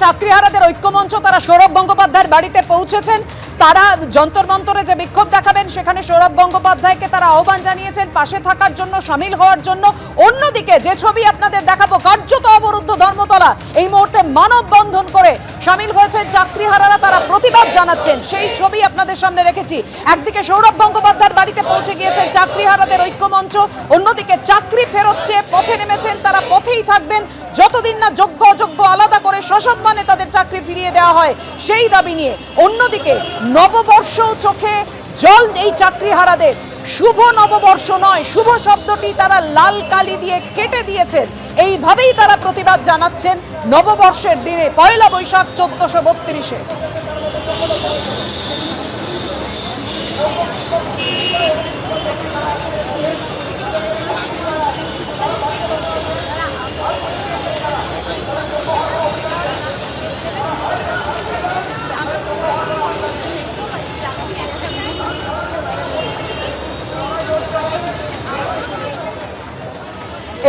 চাকরিহারাদের ঐক্যমঞ্চ তারা সৌরভ গঙ্গোপাধ্যায়ের বাড়িতে পৌঁছেছেন। তারা যন্তর মন্তরে যে বিক্ষোভ দেখাবেন সেখানে সৌরভ গঙ্গোপাধ্যায়কে তারা আহ্বান জানিয়েছেন পাশে থাকার জন্য, সামিল হওয়ার জন্য। অন্যদিকে যে ছবি আপনাদের দেখাবো, কার্যত অবরুদ্ধ ধর্মতলা, এই মুহূর্তে মানববন্ধন করে সামিল হয়েছেন চাকরিহারারা, তারা প্রতিবাদ জানাচ্ছেন, সেই ছবি আপনাদের সামনে রেখেছি। একদিকে সৌরভ গঙ্গোপাধ্যায়ের বাড়িতে পৌঁছে গিয়েছেন চাকরিহারাদের ঐক্যমঞ্চ, অন্যদিকে চাকরি ফেরত চেয়ে পথে নেমেছেন, তারা পথেই থাকবেন যতদিন না যোগ্য অযোগ্য আলাদা করে সসম্মানে তাদের চাকরি ফিরিয়ে দেওয়া হয়, সেই দাবি নিয়ে। অন্যদিকে নববর্ষ চোখে জল এই চাকরিহারাদের। শুভ নববর্ষ নয়, শুভ শব্দটি তারা লাল কালি দিয়ে কেটে দিয়েছেন। এইভাবেই তারা প্রতিবাদ জানাচ্ছেন নববর্ষের দিনে, পয়লা বৈশাখ 1432-এ।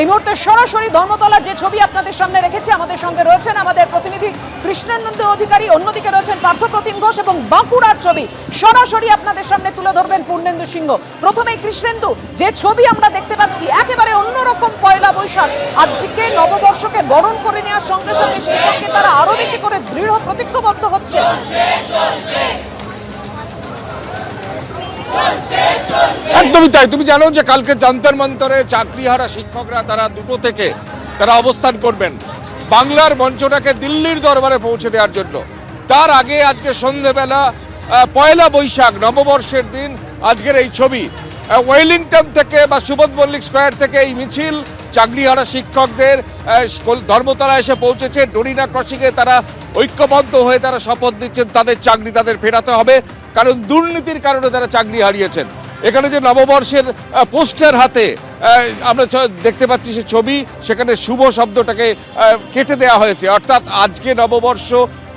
এই মুহূর্তে সরাসরি ধর্মতলার যে ছবি আপনাদের সামনে রেখেছি, আমাদের সঙ্গে রয়েছেন আমাদের প্রতিনিধি কৃষ্ণেন্দু অধিকারী, অন্যদিকে রয়েছেন পার্থপ্রতিম ঘোষ, এবং বাঁকুড়ার ছবি সরাসরি আপনাদের সামনে তুলে ধরবেন পূর্ণেন্দু সিংহ। প্রথমেই কৃষ্ণেন্দু, যে ছবি আমরা দেখতে পাচ্ছি একেবারে অন্যরকম পয়লা বৈশাখ। আজকে নববর্ষকে বরণ করে নেওয়ার সঙ্গে সঙ্গে সেই সঙ্গে তারা আরো বেশি করে দৃঢ় প্রতিজ্ঞবদ্ধ হচ্ছে। একদমই তাই। তুমি জানো যে কালকে যন্তর মন্তরে চাকরিহারা শিক্ষকরা তারা 2টো থেকে তারা অবস্থান করবেন বাংলার মঞ্চটাকে দিল্লির দরবারে পৌঁছে দেওয়ার জন্য। তার আগে আজকে সন্ধ্যেবেলা পয়লা বৈশাখ নববর্ষের দিন আজকের এই ছবি ওয়েলিংটন থেকে বা সুবোধ মল্লিক স্কোয়ার থেকে এই মিছিল চাকরিহারা শিক্ষকদের ধর্মতলা এসে পৌঁছেছে। ডোরিনা ক্রসিংয়ে তারা ঐক্যবদ্ধ হয়ে তারা শপথ দিচ্ছেন তাদের চাকরি তাদের ফেরাতে হবে, কারণ দুর্নীতির কারণে তারা চাকরি হারিয়েছেন। এখানে যে নববর্ষের পোস্টার হাতে আমরা দেখতে পাচ্ছি সে ছবি, সেখানে শুভ শব্দটাকে কেটে দেওয়া হয়েছে, অর্থাৎ আজকে নববর্ষ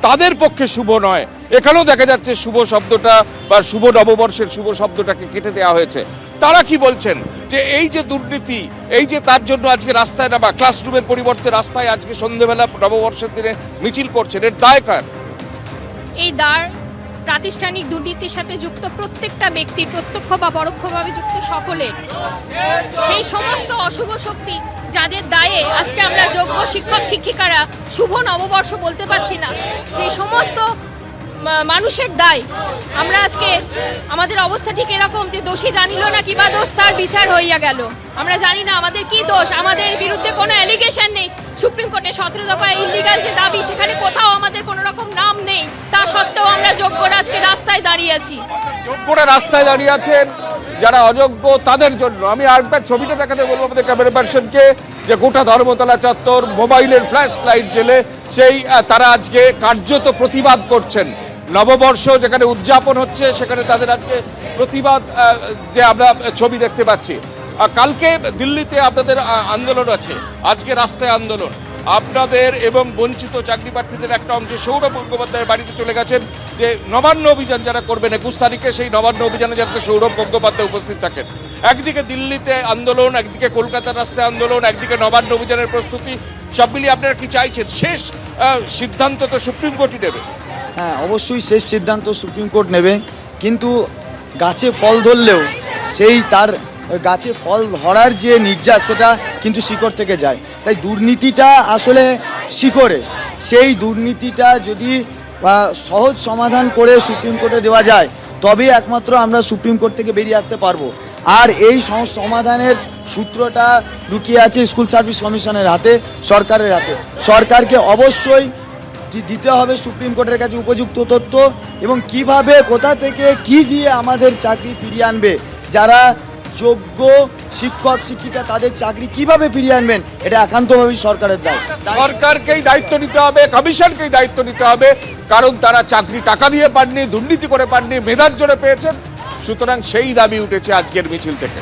তাদের পক্ষে শুভ নয়। এখানেও দেখা যাচ্ছে শুভ শব্দটা বা শুভ নববর্ষের শুভ শব্দটাকে কেটে দেওয়া হয়েছে। তারা কি বলছেন যে এই যে দুর্নীতি, এই যে তার জন্য আজকে রাস্তায় নামা, ক্লাসরুমের পরিবর্তে রাস্তায় আজকে সন্ধ্যেবেলা নববর্ষের দিনে মিছিল করছেন, এর দায় কার? এই দায় প্রাতিষ্ঠানিক দুর্নীতির সাথে যুক্ত প্রত্যেকটা ব্যক্তি, প্রত্যক্ষ বা পরোক্ষভাবে যুক্ত সকলের। সেই সমস্ত অশুভ শক্তি যাদের দায়ে আজকে আমরা যোগ্য শিক্ষক শিক্ষিকারা শুভ নববর্ষ বলতে পারছি না, সেই সমস্ত মানুষের দায়। আমরা আজকে আমাদের অবস্থা ঠিক এরকম যে দোষী জানিল না কিবা দোষ তার বিচার হইয়া গেল। আমরা জানি না আমাদের কি দোষ, আমাদের বিরুদ্ধে কোনো অ্যালিগেশন নেই। সুপ্রিম কোর্টে 17 দফায় ইলিগাল যে দাবি, সেখানে কোথাও আমাদের কোনো রকম নাম নেই, তা সত্ত্বেও আমরা যোগ্যরা আজকে রাস্তায় দাঁড়িয়ে আছি। যোগ্যরা রাস্তায় দাঁড়িয়ে আছেন, যারা অযোগ্য তাদের জন্য। আমি আরেকবার ছবিটা দেখাতে বলবো আমাদের ক্যামেরা পার্সনকে, যে গোটা ধর্মতলা চত্বর মোবাইলের ফ্ল্যাশ লাইট জেলে সেই তারা আজকে কার্যত প্রতিবাদ করছেন। নববর্ষ যেখানে উদযাপন হচ্ছে সেখানে তাদের আজকে প্রতিবাদ যে আমরা ছবি দেখতে পাচ্ছি। কালকে দিল্লিতে আপনাদের আন্দোলন আছে, আজকে রাস্তায় আন্দোলন। আপনাদের এবং বঞ্চিত চাকরি প্রার্থীদের একটা অংশ সৌরভ গঙ্গোপাধ্যায়ের বাড়িতে চলে গেছেন যে নবান্ন অভিযান যারা করবেন 21 তারিখে, সেই নবান্ন অভিযানে যাতে সৌরভ গঙ্গোপাধ্যায় উপস্থিত থাকেন। একদিকে দিল্লিতে আন্দোলন, একদিকে কলকাতার রাস্তায় আন্দোলন, একদিকে নবান্ন অভিযানের প্রস্তুতি, সব মিলিয়ে আপনারা কি চাইছেন? শেষ সিদ্ধান্ত তো সুপ্রিম কোর্টই নেবে। হ্যাঁ, অবশ্যই শেষ সিদ্ধান্ত সুপ্রিম কোর্ট নেবে, কিন্তু গাছে ফল ধরলেও সেই তার গাছে ফল ধরার যে নির্যাস সেটা কিন্তু শিকড় থেকে যায়। তাই দুর্নীতিটা আসলে শিকড়ে, সেই দুর্নীতিটা যদি সহজ সমাধান করে সুপ্রিম কোর্টে দেওয়া যায় তবেই একমাত্র আমরা সুপ্রিম কোর্ট থেকে বেরিয়ে আসতে পারবো। আর এই সমাধানের সূত্রটা লুকিয়ে আছে স্কুল সার্ভিস কমিশনের হাতে, সরকারের হাতে। সরকারকে অবশ্যই দিতে হবে সুপ্রিম কোর্টের কাছে উপযুক্ত তথ্য, এবং কিভাবে কোথা থেকে কি দিয়ে আমাদের চাকরি ফিরিয়ে আনবে, যারা যোগ্য শিক্ষক শিক্ষিকা তাদের চাকরি কিভাবে ফিরিয়ে আনবেন, এটা একান্তভাবেই সরকারের দায়িত্ব। সরকারকেই দায়িত্ব নিতে হবে, কমিশনকেই দায়িত্ব নিতে হবে, কারণ তারা চাকরি টাকা দিয়ে পাননি, দুর্নীতি করে পাননি, মেধার জোরে পেয়েছেন। সুতরাং সেই দাবি উঠেছে আজকের মিছিল থেকে।